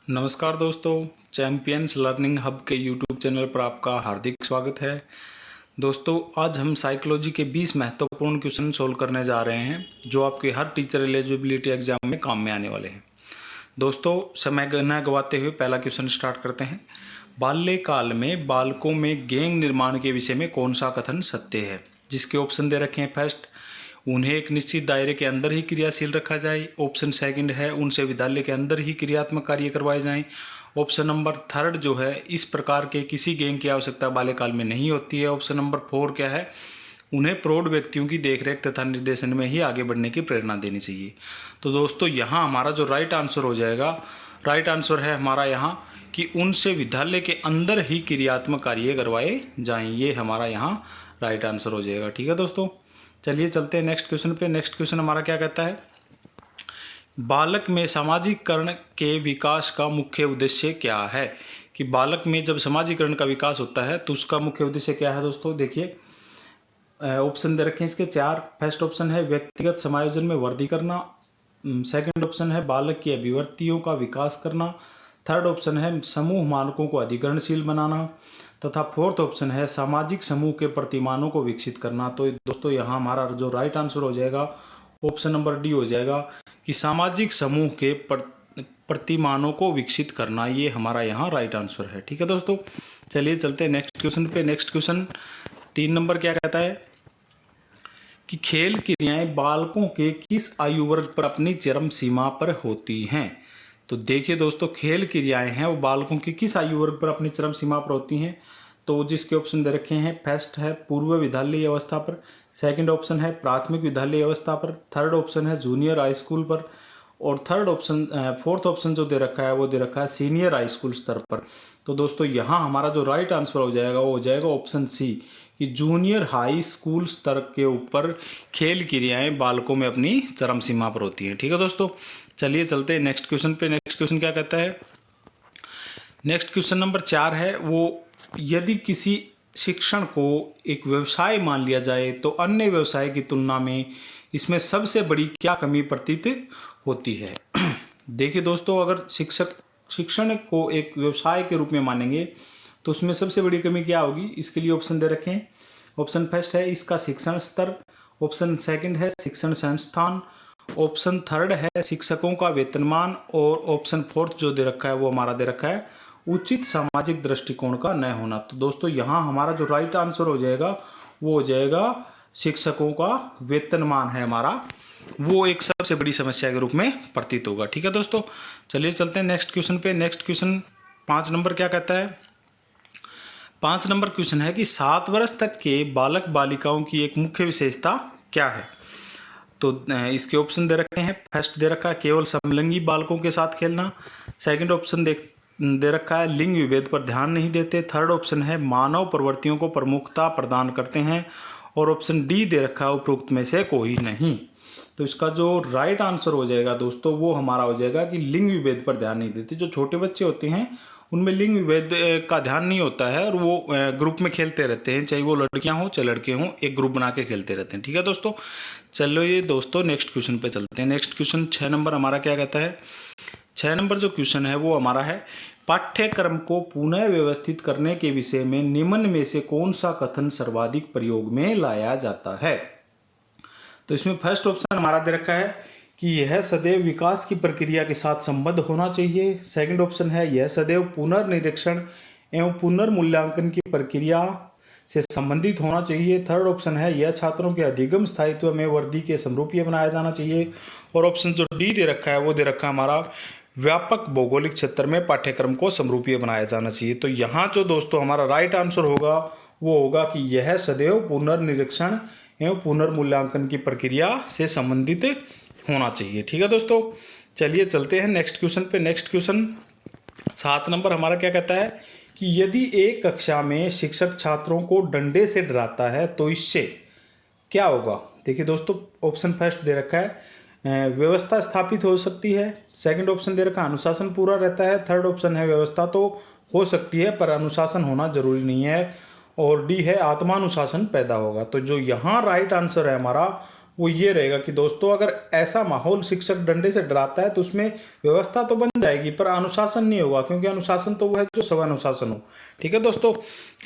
नमस्कार दोस्तों, champions learning hub के यूट्यूब चैनल पर आपका हार्दिक स्वागत है। दोस्तों, आज हम साइकोलॉजी के 20 महत्वपूर्ण क्वेश्चन सोल्व करने जा रहे हैं जो आपके हर टीचर एलिजिबिलिटी एग्जाम में काम में आने वाले हैं। दोस्तों, समय न गवाते हुए पहला क्वेश्चन स्टार्ट करते हैं। बाल्यकाल में बालकों में गैंग निर्माण के विषय में कौन सा कथन सत्य है? जिसके ऑप्शन दे रखे हैं। फर्स्ट, उन्हें एक निश्चित दायरे के अंदर ही क्रियाशील रखा जाए। ऑप्शन सेकंड है, उनसे विद्यालय के अंदर ही क्रियात्मक कार्य करवाए जाएं। ऑप्शन नंबर थर्ड जो है, इस प्रकार के किसी गैंग की आवश्यकता बाल्यकाल में नहीं होती है। ऑप्शन नंबर फोर क्या है, उन्हें प्रौढ़ व्यक्तियों की देखरेख तथा निर्देशन में ही आगे बढ़ने की प्रेरणा देनी चाहिए। तो दोस्तों, यहाँ हमारा जो राइट आंसर हो जाएगा, राइट आंसर है हमारा यहाँ कि उनसे विद्यालय के अंदर ही क्रियात्मक कार्य करवाए जाएं। ये हमारा यहाँ राइट आंसर हो जाएगा। ठीक है दोस्तों, चलिए चलते हैं नेक्स्ट क्वेश्चन पे। नेक्स्ट क्वेश्चन हमारा क्या कहता है, बालक में सामाजिकरण के विकास का मुख्य उद्देश्य क्या है? कि बालक में जब सामाजिकरण का विकास होता है तो उसका मुख्य उद्देश्य क्या है? दोस्तों देखिए, ऑप्शन दे रखे हैं इसके चार। फर्स्ट ऑप्शन है व्यक्तिगत समायोजन में वृद्धि करना। सेकंड ऑप्शन है बालक की अभिव्यक्तियों का विकास करना। थर्ड ऑप्शन है समूह मानकों को अधिग्रहणशील बनाना। तथा फोर्थ ऑप्शन है सामाजिक समूह के प्रतिमानों को विकसित करना। तो दोस्तों, यहाँ हमारा जो राइट आंसर हो जाएगा ऑप्शन नंबर डी हो जाएगा कि सामाजिक समूह के प्रतिमानों को विकसित करना। ये हमारा यहाँ राइट आंसर है। ठीक है दोस्तों, चलिए चलते हैं नेक्स्ट क्वेश्चन पे। नेक्स्ट क्वेश्चन 3 नंबर क्या कहता है कि खेल क्रियाएं बालकों के किस आयु वर्ग पर अपनी चरम सीमा पर होती हैं? तो देखिए दोस्तों, खेल क्रियाएं हैं वो बालकों की किस आयु वर्ग पर अपनी चरम सीमा पर होती हैं? तो जिसके ऑप्शन दे रखे हैं, फर्स्ट है पूर्व विद्यालय अवस्था पर। सेकंड ऑप्शन है प्राथमिक विद्यालय अवस्था पर। थर्ड ऑप्शन है जूनियर हाई स्कूल पर। और फोर्थ ऑप्शन जो दे रखा है वो दे रखा है सीनियर हाई स्कूल स्तर पर। तो दोस्तों, यहाँ हमारा जो राइट आंसर हो जाएगा वो हो जाएगा ऑप्शन सी कि जूनियर हाई स्कूल स्तर के ऊपर खेल क्रियाएं बालकों में अपनी चरम सीमा पर होती हैं। ठीक है दोस्तों, चलिए चलते हैं नेक्स्ट क्वेश्चन पे। नेक्स्ट क्वेश्चन क्या कहता है, नेक्स्ट क्वेश्चन नंबर 4 है वो, यदि किसी शिक्षण को एक व्यवसाय मान लिया जाए तो अन्य व्यवसाय की तुलना में इसमें सबसे बड़ी क्या कमी प्रतीत होती है? देखिए दोस्तों, अगर शिक्षण को एक व्यवसाय के रूप में मानेंगे तो उसमें सबसे बड़ी कमी क्या होगी? इसके लिए ऑप्शन दे रखे हैं। ऑप्शन फर्स्ट है इसका शिक्षण स्तर। ऑप्शन सेकंड है शिक्षण संस्थान। ऑप्शन थर्ड है शिक्षकों का वेतनमान। और ऑप्शन फोर्थ जो दे रखा है वो हमारा दे रखा है उचित सामाजिक दृष्टिकोण का न होना। तो दोस्तों, यहाँ हमारा जो राइट आंसर हो जाएगा वो हो जाएगा शिक्षकों का वेतनमान है हमारा, वो एक सबसे बड़ी समस्या के रूप में प्रतीत होगा। ठीक है दोस्तों, चलिए चलते हैं नेक्स्ट क्वेश्चन पे। नेक्स्ट क्वेश्चन 5 नंबर क्या कहता है, 5 नंबर क्वेश्चन है कि 7 वर्ष तक के बालक बालिकाओं की एक मुख्य विशेषता क्या है? तो इसके ऑप्शन दे रखे हैं। फर्स्ट दे रखा है केवल समलिंगी बालकों के साथ खेलना। सेकंड ऑप्शन दे रखा है लिंग विभेद पर ध्यान नहीं देते। थर्ड ऑप्शन है मानव प्रवृत्तियों को प्रमुखता प्रदान करते हैं। और ऑप्शन डी दे रखा है उपरोक्त में से कोई नहीं। तो इसका जो राइट आंसर हो जाएगा दोस्तों वो हमारा हो जाएगा कि लिंग विभेद पर ध्यान नहीं देते। जो छोटे बच्चे होते हैं उनमें लिंग विभेद का ध्यान नहीं होता है और वो ग्रुप में खेलते रहते हैं, चाहे वो लड़कियां हों चाहे लड़के हों, एक ग्रुप बना के खेलते रहते हैं। ठीक है दोस्तों, चलो ये दोस्तों नेक्स्ट क्वेश्चन पे चलते हैं। नेक्स्ट क्वेश्चन 6 नंबर हमारा क्या कहता है, 6 नंबर जो क्वेश्चन है वो हमारा है पाठ्यक्रम को पुनः व्यवस्थित करने के विषय में निम्न में से कौन सा कथन सर्वाधिक प्रयोग में लाया जाता है? तो इसमें फर्स्ट ऑप्शन हमारा दे रखा है कि यह सदैव विकास की प्रक्रिया के साथ संबद्ध होना चाहिए। सेकंड ऑप्शन है यह सदैव पुनर्निरीक्षण एवं पुनर्मूल्यांकन की प्रक्रिया से संबंधित होना चाहिए। थर्ड ऑप्शन है यह छात्रों के अधिगम स्थायित्व में वृद्धि के समरूपीय बनाया जाना चाहिए। और ऑप्शन जो डी दे रखा है वो दे रखा है हमारा व्यापक भौगोलिक क्षेत्र में पाठ्यक्रम को समरूपीय बनाया जाना चाहिए। तो यहाँ जो दोस्तों हमारा राइट आंसर होगा वो होगा कि यह सदैव पुनर्निरीक्षण एवं पुनर्मूल्यांकन की प्रक्रिया से संबंधित होना चाहिए। ठीक है दोस्तों, चलिए चलते हैं नेक्स्ट क्वेश्चन पे। नेक्स्ट क्वेश्चन 7 नंबर हमारा क्या कहता है कि यदि एक कक्षा में शिक्षक छात्रों को डंडे से डराता है तो इससे क्या होगा? देखिए दोस्तों, ऑप्शन फर्स्ट दे रखा है व्यवस्था स्थापित हो सकती है। सेकंड ऑप्शन दे रखा है अनुशासन पूरा रहता है। थर्ड ऑप्शन है व्यवस्था तो हो सकती है पर अनुशासन होना जरूरी नहीं है। और डी है आत्मानुशासन पैदा होगा। तो जो यहाँ राइट आंसर है हमारा वो ये रहेगा कि दोस्तों अगर ऐसा माहौल शिक्षक डंडे से डराता है तो उसमें व्यवस्था तो बन जाएगी पर अनुशासन नहीं होगा, क्योंकि अनुशासन तो वो है जो सब अनुशासन हो। ठीक है दोस्तों,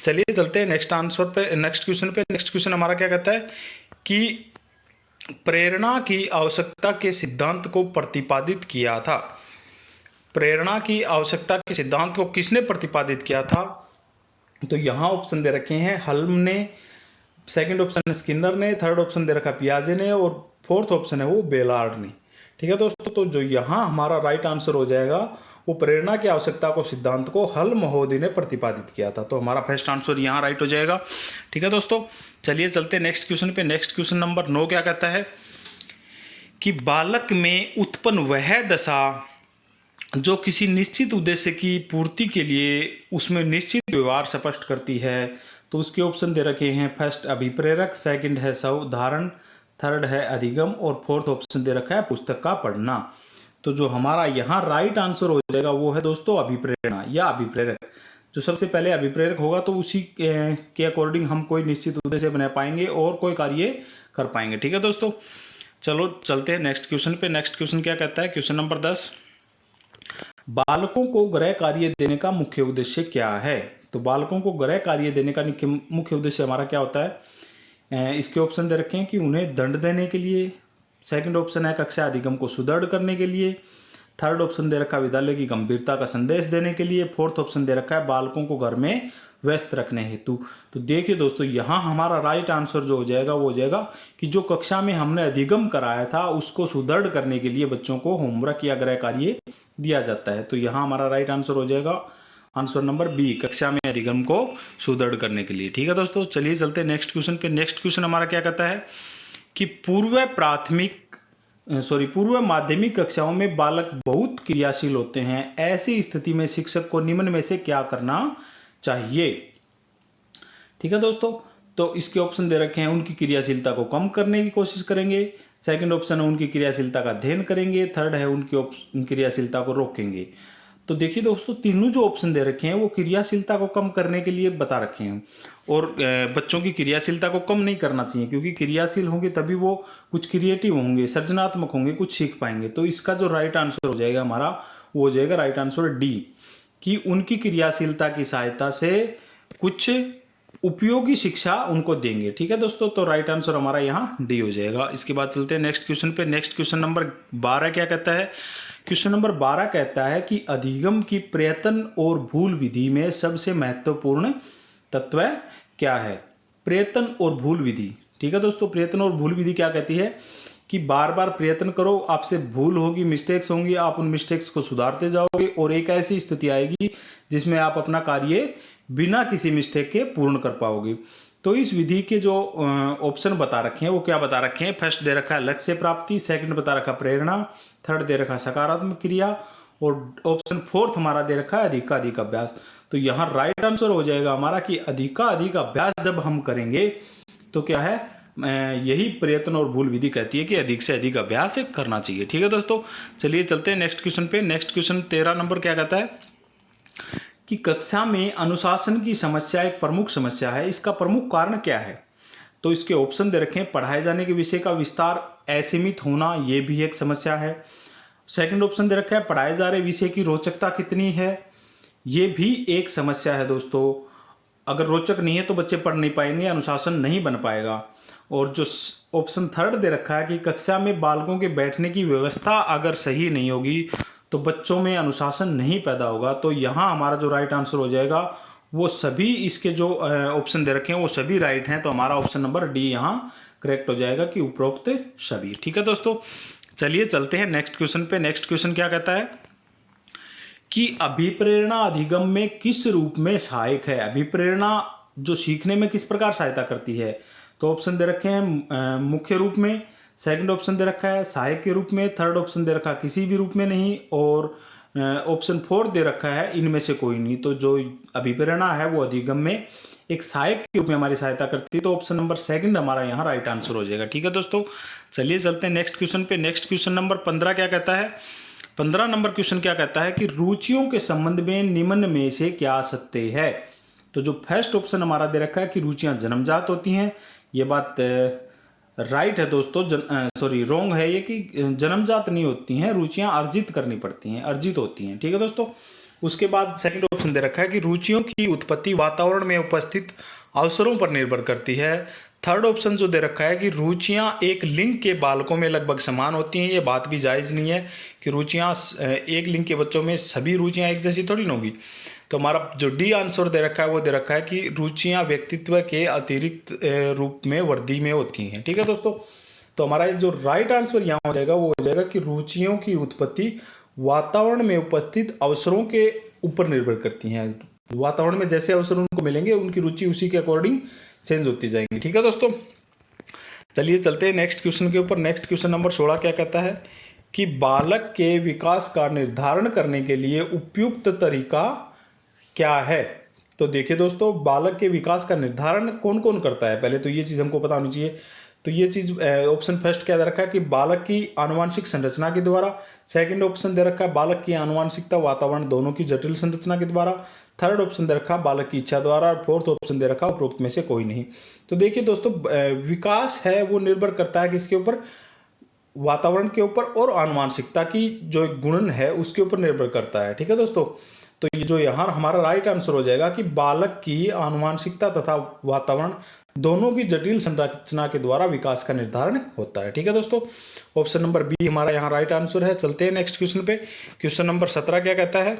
चलिए चलते हैं नेक्स्ट आंसर पे, नेक्स्ट क्वेश्चन पे। नेक्स्ट क्वेश्चन हमारा क्या कहता है कि प्रेरणा की आवश्यकता के सिद्धांत को प्रतिपादित किया था। प्रेरणा की आवश्यकता के सिद्धांत को किसने प्रतिपादित किया था? तो यहाँ ऑप्शन दे रखे हैं हल्म ने, सेकंड ऑप्शन स्किनर ने, थर्ड ऑप्शन दे रखा पियाजे ने और फोर्थ ऑप्शन है वो बेलार्ड ने। ठीक है दोस्तों, तो जो यहाँ हमारा राइट आंसर हो जाएगा वो प्रेरणा की आवश्यकता को सिद्धांत को हल महोदय ने प्रतिपादित किया था। तो हमारा फर्स्ट आंसर यहाँ राइट हो जाएगा। ठीक है दोस्तों, चलिए चलते हैं नेक्स्ट क्वेश्चन पे। नेक्स्ट क्वेश्चन नंबर 9 क्या कहता है कि बालक में उत्पन्न वह दशा जो किसी निश्चित उद्देश्य की पूर्ति के लिए उसमें निश्चित व्यवहार स्पष्ट करती है। तो उसके ऑप्शन दे रखे हैं, फर्स्ट अभिप्रेरक, सेकंड है स्वधारण, थर्ड है अधिगम और फोर्थ ऑप्शन दे रखा है पुस्तक का पढ़ना। तो जो हमारा यहाँ राइट आंसर हो जाएगा वो है दोस्तों अभिप्रेरणा या अभिप्रेरक। जो सबसे पहले अभिप्रेरक होगा तो उसी के अकॉर्डिंग हम कोई निश्चित उद्देश्य बना पाएंगे और कोई कार्य कर पाएंगे। ठीक है दोस्तों, चलो चलते हैं नेक्स्ट क्वेश्चन पे। नेक्स्ट क्वेश्चन क्या कहता है, क्वेश्चन नंबर 10, बालकों को गृह कार्य देने का मुख्य उद्देश्य क्या है? तो बालकों को गृह कार्य देने का मुख्य उद्देश्य हमारा क्या होता है? इसके ऑप्शन दे रखे हैं कि उन्हें दंड देने के लिए, सेकंड ऑप्शन है कक्षा अधिगम को सुदृढ़ करने के लिए, थर्ड ऑप्शन दे रखा है विद्यालय की गंभीरता का संदेश देने के लिए, फोर्थ ऑप्शन दे रखा है बालकों को घर में व्यस्त रखने हेतु। तो देखिए दोस्तों, यहाँ हमारा राइट आंसर जो हो जाएगा वो हो जाएगा कि जो कक्षा में हमने अधिगम कराया था उसको सुदृढ़ करने के लिए बच्चों को होमवर्क या गृह कार्य दिया जाता है। तो यहाँ हमारा राइट आंसर हो जाएगा आंसर नंबर बी, कक्षा में अधिगम को सुदृढ़ करने के लिए। ठीक है दोस्तों, चलिए चलते हैं नेक्स्ट क्वेश्चन पे। नेक्स्ट क्वेश्चन हमारा क्या कहता है कि पूर्व माध्यमिक कक्षाओं में बालक बहुत क्रियाशील होते हैं, ऐसी स्थिति में शिक्षक को निम्न में से क्या करना चाहिए? ठीक है दोस्तों, तो इसके ऑप्शन दे रखे हैं, उनकी क्रियाशीलता को कम करने की कोशिश करेंगे, सेकंड ऑप्शन है उनकी क्रियाशीलता का अध्ययन करेंगे, थर्ड है उनकी क्रियाशीलता को रोकेंगे। तो देखिए दोस्तों, तीनों जो ऑप्शन दे रखे हैं वो क्रियाशीलता को कम करने के लिए बता रखे हैं और बच्चों की क्रियाशीलता को कम नहीं करना चाहिए, क्योंकि क्रियाशील होंगे तभी वो कुछ क्रिएटिव होंगे, सृजनात्मक होंगे, कुछ सीख पाएंगे। तो इसका जो राइट आंसर हो जाएगा हमारा वो हो जाएगा राइट आंसर डी, कि उनकी क्रियाशीलता की सहायता से कुछ उपयोगी शिक्षा उनको देंगे। ठीक है दोस्तों, तो राइट आंसर हमारा यहाँ डी हो जाएगा। इसके बाद चलते हैं नेक्स्ट क्वेश्चन पे। नेक्स्ट क्वेश्चन नंबर 12 क्या कहता है? क्वेश्चन नंबर 12 कहता है कि अधिगम की प्रयत्न और भूल विधि में सबसे महत्वपूर्ण तत्व क्या है? प्रयत्न और भूल विधि। ठीक है दोस्तों, प्रयत्न और भूल विधि क्या कहती है कि बार बार प्रयत्न करो, आपसे भूल होगी, मिस्टेक्स होंगी, आप उन मिस्टेक्स को सुधारते जाओगे और एक ऐसी स्थिति आएगी जिसमें आप अपना कार्य बिना किसी मिस्टेक के पूर्ण कर पाओगे। तो इस विधि के जो ऑप्शन बता रखे हैं वो क्या बता रखे हैं? फर्स्ट दे रखा है लक्ष्य प्राप्ति, सेकंड बता रखा प्रेरणा, थर्ड दे रखा सकारात्मक क्रिया और ऑप्शन फोर्थ हमारा दे रखा है अधिकाधिक अभ्यास। तो यहाँ राइट आंसर हो जाएगा हमारा कि अधिकाधिक अभ्यास जब हम करेंगे तो क्या है, यही प्रयत्न और भूल विधि कहती है कि अधिक से अधिक अभ्यास करना चाहिए। ठीक है दोस्तों, चलिए चलते हैं नेक्स्ट क्वेश्चन पे। नेक्स्ट क्वेश्चन 13 नंबर क्या कहता है कि कक्षा में अनुशासन की समस्या एक प्रमुख समस्या है, इसका प्रमुख कारण क्या है? तो इसके ऑप्शन दे रखे हैं, पढ़ाए जाने के विषय का विस्तार असीमित होना, ये भी एक समस्या है। सेकंड ऑप्शन दे रखा है पढ़ाए जा रहे विषय की रोचकता कितनी है, ये भी एक समस्या है दोस्तों। अगर रोचक नहीं है तो बच्चे पढ़ नहीं पाएंगे, अनुशासन नहीं बन पाएगा। और जो ऑप्शन थर्ड दे रखा है कि कक्षा में बालकों के बैठने की व्यवस्था अगर सही नहीं होगी तो बच्चों में अनुशासन नहीं पैदा होगा। तो यहाँ हमारा जो राइट आंसर हो जाएगा वो सभी, इसके जो ऑप्शन दे रखे हैं वो सभी राइट हैं। तो हमारा ऑप्शन नंबर डी यहाँ करेक्ट हो जाएगा कि उपरोक्त सभी। ठीक है दोस्तों, चलिए चलते हैं नेक्स्ट क्वेश्चन पे। नेक्स्ट क्वेश्चन क्या कहता है कि अभिप्रेरणा अधिगम में किस रूप में सहायक है? अभिप्रेरणा जो सीखने में किस प्रकार सहायता करती है? तो ऑप्शन दे रखे हैं मुख्य रूप में, सेकंड ऑप्शन दे रखा है सहायक के रूप में, थर्ड ऑप्शन दे रखा है किसी भी रूप में नहीं और ऑप्शन फोर्थ दे रखा है इनमें से कोई नहीं। तो जो अभिप्रेरणा है वो अधिगम में एक सहायक के रूप में हमारी सहायता करती है। तो ऑप्शन नंबर सेकंड हमारा यहाँ राइट आंसर हो जाएगा। ठीक है दोस्तों, चलिए चलते हैं नेक्स्ट क्वेश्चन पे। नेक्स्ट क्वेश्चन नंबर 15 क्या कहता है? 15 नंबर क्वेश्चन क्या कहता है कि रुचियों के संबंध में निम्न में से क्या सत्य है? तो जो फर्स्ट ऑप्शन हमारा दे रखा है कि रुचियां जन्मजात होती हैं, ये बात राइट है दोस्तों, सॉरी रॉन्ग है ये कि जन्मजात नहीं होती हैं, रुचियां अर्जित करनी पड़ती हैं, अर्जित होती हैं। ठीक है दोस्तों। उसके बाद सेकंड ऑप्शन दे रखा है कि रुचियों की उत्पत्ति वातावरण में उपस्थित अवसरों पर निर्भर करती है। थर्ड ऑप्शन जो दे रखा है कि रुचियां एक लिंग के बालकों में लगभग समान होती हैं। ये बात भी जायज़ नहीं है कि रुचियां एक लिंग के बच्चों में सभी रुचियां एक जैसी थोड़ी ना होगी। तो हमारा जो डी आंसर दे रखा है वो दे रखा है कि रुचियां व्यक्तित्व के अतिरिक्त रूप में वृद्धि में होती हैं। ठीक है दोस्तों। तो हमारा जो राइट आंसर यहाँ हो जाएगा वो हो जाएगा कि रुचियों की उत्पत्ति वातावरण में उपस्थित अवसरों के ऊपर निर्भर करती हैं। वातावरण में जैसे अवसर उनको मिलेंगे उनकी रुचि उसी के अकॉर्डिंग चेंज होती जाएंगी। ठीक है दोस्तों। चलिए चलते हैं नेक्स्ट क्वेश्चन के ऊपर। नेक्स्ट क्वेश्चन नंबर 16 क्या कहता है कि बालक के विकास का निर्धारण करने के लिए उपयुक्त तरीका क्या है। तो देखिए दोस्तों, बालक के विकास का निर्धारण कौन कौन करता है, पहले तो ये चीज़ हमको पता होनी चाहिए। तो ये चीज़ ऑप्शन फर्स्ट क्या दे रखा है कि बालक की आनुवांशिक संरचना के द्वारा। सेकंड ऑप्शन दे रखा है बालक की आनुवांशिकता वातावरण दोनों की जटिल संरचना के द्वारा। थर्ड ऑप्शन दे रखा है बालक की इच्छा द्वारा। और फोर्थ ऑप्शन दे रखा है उपरोक्त में से कोई नहीं। तो देखिए दोस्तों, विकास है वो निर्भर करता है किसके ऊपर, वातावरण के ऊपर और आनुवांशिकता की जो गुणन है उसके ऊपर निर्भर करता है। ठीक है दोस्तों। तो ये जो यहाँ हमारा राइट आंसर हो जाएगा कि बालक की आनुवांशिकता तथा वातावरण दोनों की जटिल संरचना के द्वारा विकास का निर्धारण होता है। ठीक है दोस्तों। ऑप्शन नंबर बी हमारा यहाँ राइट आंसर है। चलते हैं नेक्स्ट क्वेश्चन पे। क्वेश्चन नंबर 17 क्या कहता है,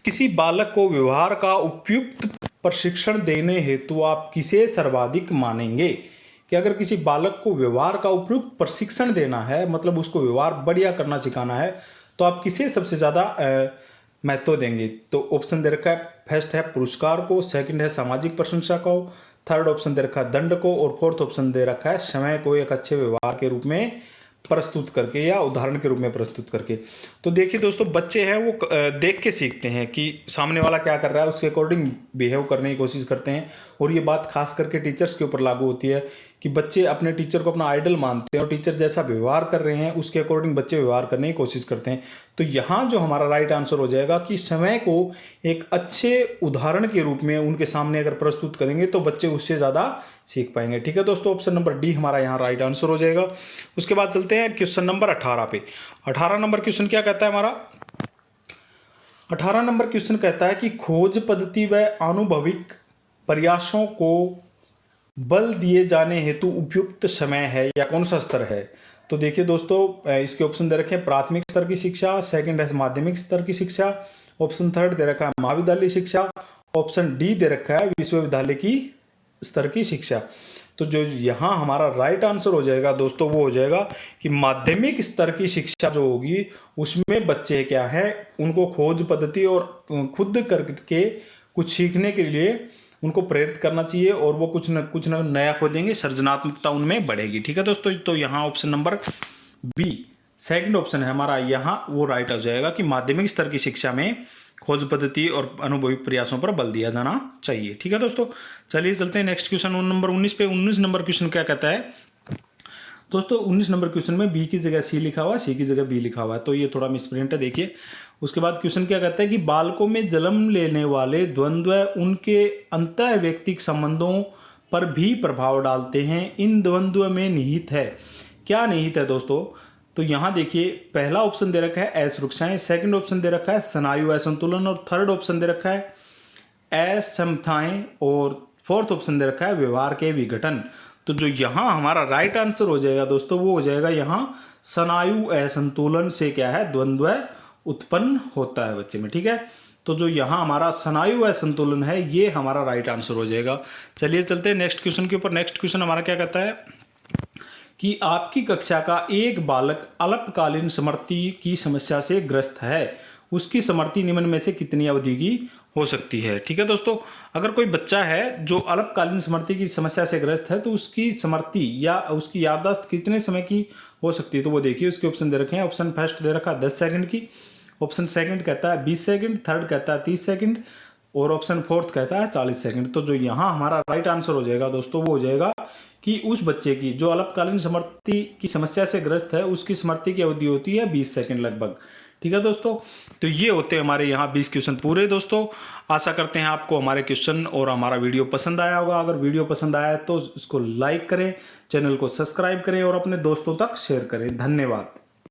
किसी बालक को व्यवहार का उपयुक्त प्रशिक्षण देने हेतु आप किसे सर्वाधिक मानेंगे। कि अगर किसी बालक को व्यवहार का उपयुक्त प्रशिक्षण देना है, मतलब उसको व्यवहार बढ़िया करना सिखाना है, तो आप किसे सबसे ज़्यादा महत्व देंगे। तो ऑप्शन दे रखा है फर्स्ट है पुरस्कार को, सेकंड है सामाजिक प्रशंसा को, थर्ड ऑप्शन दे रखा है दंड को, और फोर्थ ऑप्शन दे रखा है समय को एक अच्छे व्यवहार के रूप में प्रस्तुत करके या उदाहरण के रूप में प्रस्तुत करके। तो देखिए दोस्तों, बच्चे हैं वो देख के सीखते हैं कि सामने वाला क्या कर रहा है, उसके अकॉर्डिंग बिहेव करने की कोशिश करते हैं। और ये बात खास करके टीचर्स के ऊपर लागू होती है कि बच्चे अपने टीचर को अपना आइडल मानते हैं और टीचर जैसा व्यवहार कर रहे हैं उसके अकॉर्डिंग बच्चे व्यवहार करने की कोशिश करते हैं। तो यहाँ जो हमारा राइट आंसर हो जाएगा कि समय को एक अच्छे उदाहरण के रूप में उनके सामने अगर प्रस्तुत करेंगे तो बच्चे उससे ज़्यादा सीख पाएंगे। ठीक है दोस्तों। ऑप्शन नंबर डी हमारा यहाँ राइट आंसर हो जाएगा। उसके बाद चलते हैं क्वेश्चन नंबर 18 पे। 18 नंबर क्वेश्चन क्या कहता है हमारा, 18 नंबर क्वेश्चन कहता है कि खोज पद्धति व आनुभविक प्रयासों को बल दिए जाने हेतु उपयुक्त समय है या कौन सा स्तर है। तो देखिए दोस्तों, इसके ऑप्शन दे रखे हैं प्राथमिक स्तर की शिक्षा, सेकंड है माध्यमिक स्तर की शिक्षा, ऑप्शन थर्ड दे रखा है महाविद्यालय शिक्षा, ऑप्शन डी दे रखा है विश्वविद्यालय की स्तर की शिक्षा। तो जो यहाँ हमारा राइट आंसर हो जाएगा दोस्तों वो हो जाएगा कि माध्यमिक स्तर की शिक्षा जो होगी उसमें बच्चे क्या है, उनको खोज पद्धति और खुद करके कुछ सीखने के लिए उनको प्रेरित करना चाहिए और वो कुछ न नया खोजेंगे, सृजनात्मकता उनमें बढ़ेगी। ठीक है दोस्तों। तो यहाँ option number B second option है हमारा, यहाँ वो राइट हो जाएगा कि माध्यमिक स्तर की शिक्षा में खोज पद्धति और अनुभवी प्रयासों पर बल दिया जाना चाहिए। ठीक है दोस्तों। चलिए चलते हैं नेक्स्ट क्वेश्चन नंबर 19 पे। 19 नंबर क्वेश्चन क्या कहता है दोस्तों, 19 नंबर क्वेश्चन में बी की जगह सी लिखा हुआ है, सी की जगह बी लिखा हुआ है, तो ये थोड़ा मिसप्रिंट है, देखिए। उसके बाद क्वेश्चन क्या कहता है कि बालकों में जन्म लेने वाले द्वंद्व उनके अंतः व्यक्तिक संबंधों पर भी प्रभाव डालते हैं। इन द्वंद्व में निहित है, क्या निहित है दोस्तों। तो यहाँ देखिए पहला ऑप्शन दे रखा है असुरक्षाएं, सेकंड ऑप्शन दे रखा है स्नायु असंतुलन, और थर्ड ऑप्शन दे रखा है असमताएं, और फोर्थ ऑप्शन दे रखा है व्यवहार के विघटन। तो जो यहाँ हमारा राइट आंसर हो जाएगा दोस्तों वो हो जाएगा यहाँ स्नायु असंतुलन से क्या है, द्वंद्व उत्पन्न होता है बच्चे में। ठीक है। तो जो यहाँ हमारा स्नायु असंतुलन है ये हमारा राइट आंसर हो जाएगा। चलिए चलते हैं नेक्स्ट क्वेश्चन के ऊपर। नेक्स्ट क्वेश्चन हमारा क्या कहता है कि आपकी कक्षा का एक बालक अल्पकालीन स्मृति की समस्या से ग्रस्त है, उसकी स्मृति निम्न में से कितनी अवधि की हो सकती है। ठीक है दोस्तों। अगर कोई बच्चा है जो अल्पकालीन स्मृति की समस्या से ग्रस्त है तो उसकी स्मृति या उसकी याददाश्त कितने समय की हो सकती है। तो वो देखिए उसके ऑप्शन दे रखे हैं। ऑप्शन फर्स्ट दे रखा है 10 सेकंड की, ऑप्शन सेकंड कहता है 20 सेकंड, थर्ड कहता है 30 सेकंड, और ऑप्शन फोर्थ कहता है 40 सेकंड। तो जो यहाँ हमारा राइट आंसर हो जाएगा दोस्तों वो हो जाएगा कि उस बच्चे की जो अल्पकालीन स्मृति की समस्या से ग्रस्त है उसकी स्मृति की अवधि होती है 20 सेकंड लगभग। ठीक है दोस्तों, तो ये होते हैं हमारे यहाँ 20 क्वेश्चन पूरे। दोस्तों आशा करते हैं आपको हमारे क्वेश्चन और हमारा वीडियो पसंद आया होगा। अगर वीडियो पसंद आया तो इसको लाइक करें, चैनल को सब्सक्राइब करें और अपने दोस्तों तक शेयर करें। धन्यवाद।